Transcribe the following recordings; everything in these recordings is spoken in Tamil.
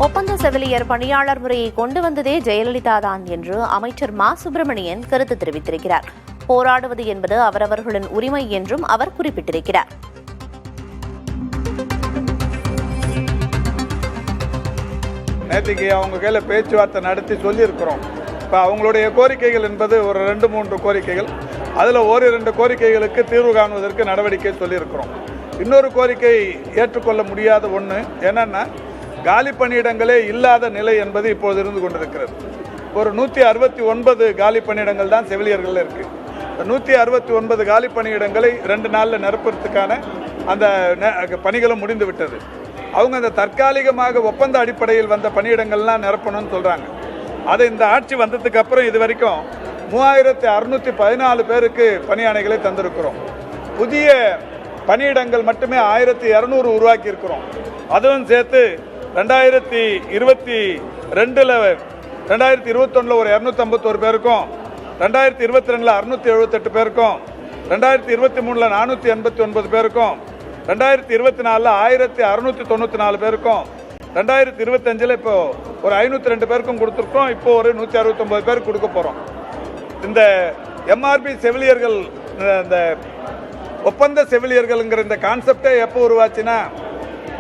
ஒப்பந்த செவிலியர் பணியாளர் முறையை கொண்டு வந்ததே ஜெயலலிதா தான் என்று அமைச்சர் மா சுப்பிரமணியன் கருத்து தெரிவித்திருக்கிறார். போராடுவது என்பது அவரவர்களின் உரிமை என்றும் அவர் குறிப்பிட்டிருக்கிறார். நேற்றுக்கு அவங்க கையில் பேச்சுவார்த்தை நடத்தி சொல்லியிருக்கிறோம். இப்போ அவங்களுடைய கோரிக்கைகள் என்பது ஒரு 2-3 கோரிக்கைகள். அதில் ஒரு 2 கோரிக்கைகளுக்கு தீர்வு காணுவதற்கு நடவடிக்கை சொல்லியிருக்கிறோம். இன்னொரு கோரிக்கை ஏற்றுக்கொள்ள முடியாத ஒன்று என்னன்னா, காலி பணியிடங்களே இல்லாத நிலை என்பது இப்போது இருந்து கொண்டிருக்கிறது. ஒரு 169 காலி பணியிடங்கள் தான் செவிலியர்கள் இருக்குது. 169 காலி பணியிடங்களை 2 நாளில் நிரப்புறதுக்கான அந்த பணிகளும் முடிந்து விட்டது. அவங்க அந்த தற்காலிகமாக ஒப்பந்த அடிப்படையில் வந்த பணியிடங்கள்லாம் நிரப்பணும்னு சொல்கிறாங்க. அதை இந்த ஆட்சி வந்ததுக்கு அப்புறம் இது வரைக்கும் 3614 பேருக்கு பணியாணைகளை தந்திருக்கிறோம். புதிய பணியிடங்கள் மட்டுமே 1200 உருவாக்கி இருக்கிறோம். அதுவும் சேர்த்து 2021 ஒரு 251 பேருக்கும், 2022 678 பேருக்கும், 2023 489 பேருக்கும், 2024 1694 பேருக்கும், 2025 இப்போ ஒரு 502 பேருக்கும் கொடுத்துருக்கோம். இப்போ ஒரு 169 பேருக்கு கொடுக்க போகிறோம். இந்த எம்ஆர்பி செவிலியர்கள், இந்த ஒப்பந்த செவிலியர்கள்ங்கிற இந்த கான்செப்டே எப்போ உருவாச்சுன்னா,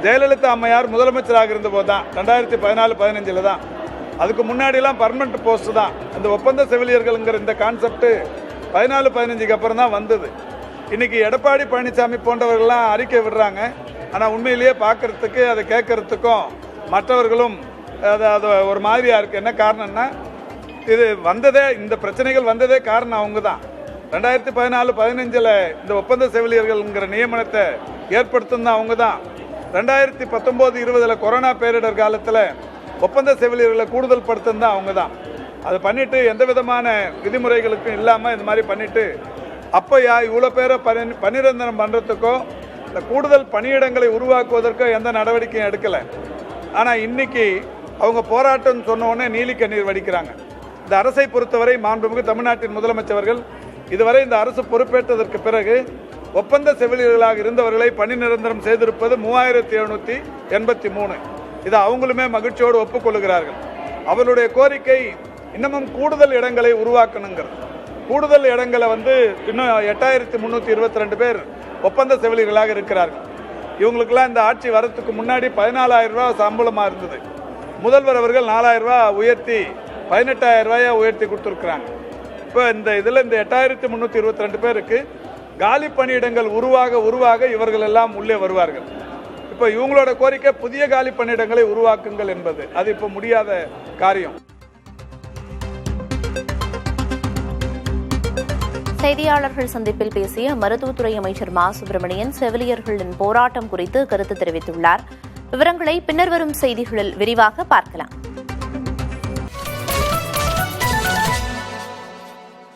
ஜெயலலிதா அம்மையார் முதலமைச்சராக இருந்தபோது தான், 2014-15 தான். அதுக்கு முன்னாடிலாம் பர்மனண்ட் போஸ்ட் தான். இந்த ஒப்பந்த செவிலியர்கள்ங்கிற இந்த கான்செப்ட் 14-15க்கு அப்புறம் தான் வந்தது. இன்னைக்கு எடப்பாடி பழனிசாமி போன்றவர்கள்லாம் அறிக்கை விடுறாங்க. ஆனால் உண்மையிலேயே பார்க்கறதுக்கு, அதை கேட்கறதுக்கும் மற்றவர்களும் அது ஒரு மாதிரியா இருக்கு. என்ன காரணம்னா, இது வந்ததே, இந்த பிரச்சனைகள் வந்ததே காரணம் அவங்க தான். 2014-15 இந்த ஒப்பந்த செவிலியர்கள்ங்கிற நியமனத்தை ஏற்படுத்தும் தான் அவங்க தான். 2019-20 கொரோனா பேரிடர் காலத்தில் ஒப்பந்த செவிலியர்களை கூடுதல் படுத்தும் தான் அவங்க தான். அதை பண்ணிட்டு எந்த விதமான விதிமுறைகளுக்கும் இல்லாமல் இந்த மாதிரி பண்ணிட்டு, அப்போ இவ்வளோ பேரை பணிரந்தனம் பண்ணுறதுக்கோ இந்த கூடுதல் பணியிடங்களை உருவாக்குவதற்கோ எந்த நடவடிக்கையும் எடுக்கலை. ஆனால் இன்னைக்கு அவங்க போராட்டம் சொன்ன உடனே நீலி கண்ணீர் வடிக்கிறாங்க. இந்த அரசை பொறுத்தவரை மாண்புமிகு தமிழ்நாட்டின் முதலமைச்சர்கள் இதுவரை இந்த அரசு பொறுப்பேற்றதற்கு பிறகு ஒப்பந்த செவிலியர்களாக இருந்தவர்களை பணி நிரந்தரம் செய்திருப்பது 3783. இதை அவங்களுமே மகிழ்ச்சியோடு ஒப்புக்கொள்கிறார்கள். அவர்களுடைய கோரிக்கை இன்னமும் கூடுதல் இடங்களை உருவாக்கணுங்கிறது. கூடுதல் இடங்களை இன்னும் 8322 பேர் ஒப்பந்த செவிலியர்களாக இருக்கிறார்கள். இவங்களுக்கெல்லாம் இந்த ஆட்சி வரத்துக்கு முன்னாடி 14,000 ரூபாய் சம்பளமாக இருந்தது. முதல்வர் அவர்கள் 4,000 ரூபாய் உயர்த்தி 18,000 ரூபாயை உயர்த்தி கொடுத்துருக்குறாங்க. இப்போ இந்த 8322 பேருக்கு காலி பணியிடங்கள் உருவாக இவர்கள் எல்லாம் உள்ளே வருவார்கள். இப்போ இவங்களோட கோரிக்கை புதிய காலி பணியிடங்களை உருவாக்குங்கள் என்பது. அது இப்போ முடியாத காரியம். செய்தியாளர்கள் சந்திப்பில் பேசிய மருத்துவத்துறை அமைச்சர் மா சுப்பிரமணியன் செவிலியர்களின் போராட்டம் குறித்து கருத்து தெரிவித்துள்ளார். விவரங்களை பின்னர் வரும் செய்திகளில் விரிவாக பார்க்கலாம்.